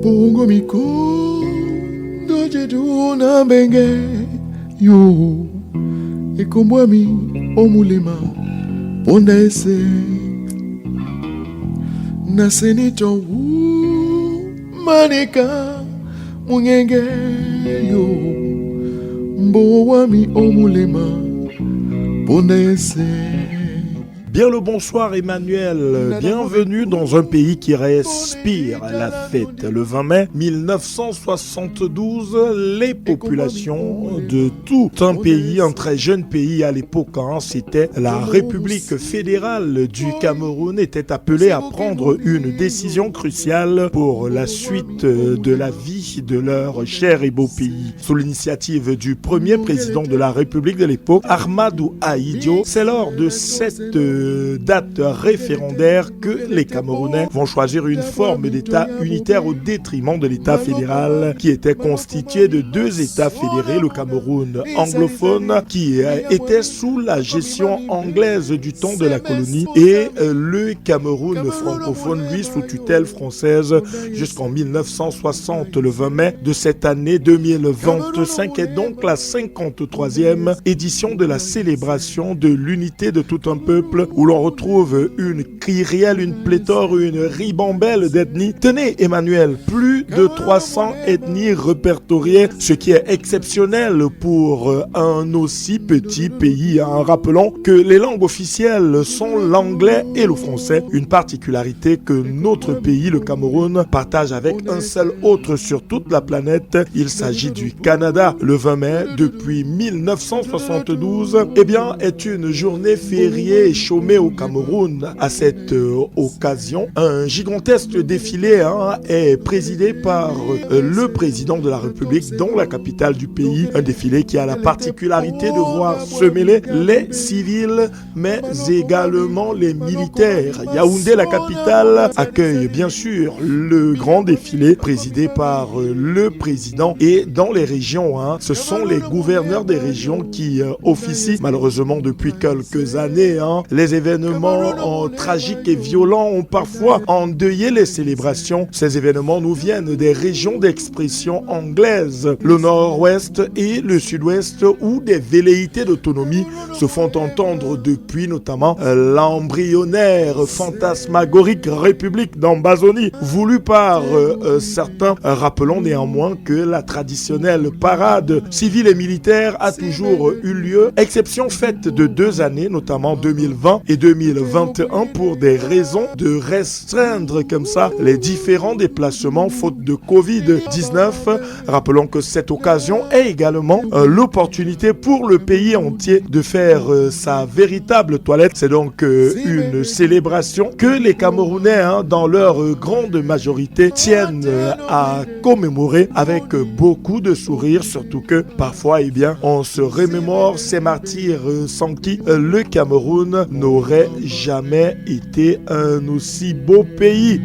Bongo miko doje duna benge yo ekombwami omulema ponda ese nasenito manika mungenge yo mbowami omulema ponda ese. Bien le bonsoir Emmanuel, bienvenue dans un pays qui respire la fête. Le 20 mai 1972, les populations de tout un pays, un très jeune pays à l'époque, c'était la République fédérale du Cameroun, étaient appelées à prendre une décision cruciale pour la suite de la vie de leur cher et beau pays. Sous l'initiative du premier président de la République de l'époque, Ahmadou Ahidjo, c'est lors de cette date référendaire que les Camerounais vont choisir une forme d'État unitaire au détriment de l'État fédéral qui était constitué de deux États fédérés, le Cameroun anglophone qui était sous la gestion anglaise du temps de la colonie et le Cameroun francophone, lui, sous tutelle française jusqu'en 1960. Le 20 mai de cette année 2025 est donc la 53e édition de la célébration de l'unité de tout un peuple où l'on retrouve une kyrielle, une pléthore, une ribambelle d'ethnies. Tenez Emmanuel, plus de 300 ethnies répertoriées, ce qui est exceptionnel pour un aussi petit pays. Rappelons que les langues officielles sont l'anglais et le français, une particularité que notre pays, le Cameroun, partage avec un seul autre sur toute la planète. Il s'agit du Canada. Le 20 mai, depuis 1972, est une journée fériée et chômée au Cameroun. À cette occasion, un gigantesque défilé est présidé par le président de la République dans la capitale du pays. Un défilé qui a la particularité de voir se mêler les civils mais également les militaires. Yaoundé, la capitale, accueille bien sûr le grand défilé présidé par le président et dans les régions, ce sont les gouverneurs des régions qui officient malheureusement depuis quelques années. Les événements tragiques et violents ont parfois endeuillé les célébrations. Ces événements nous viennent des régions d'expression anglaise, le nord-ouest et le sud-ouest, où des velléités d'autonomie se font entendre depuis notamment l'embryonnaire fantasmagorique République d'Ambazonie, voulue par certains. Rappelons néanmoins que la traditionnelle parade civile et militaire a toujours eu lieu, exception faite de 2 années, notamment 2020 et 2021, pour des raisons de restreindre comme ça les différents déplacements faute de Covid-19. Rappelons que cette occasion est également l'opportunité pour le pays entier de faire sa véritable toilette. C'est donc une célébration que les Camerounais, dans leur grande majorité, tiennent à commémorer avec beaucoup de sourires, surtout que parfois, on se remémore ces martyrs sans qui le Cameroun n'aurait jamais été un aussi beau pays.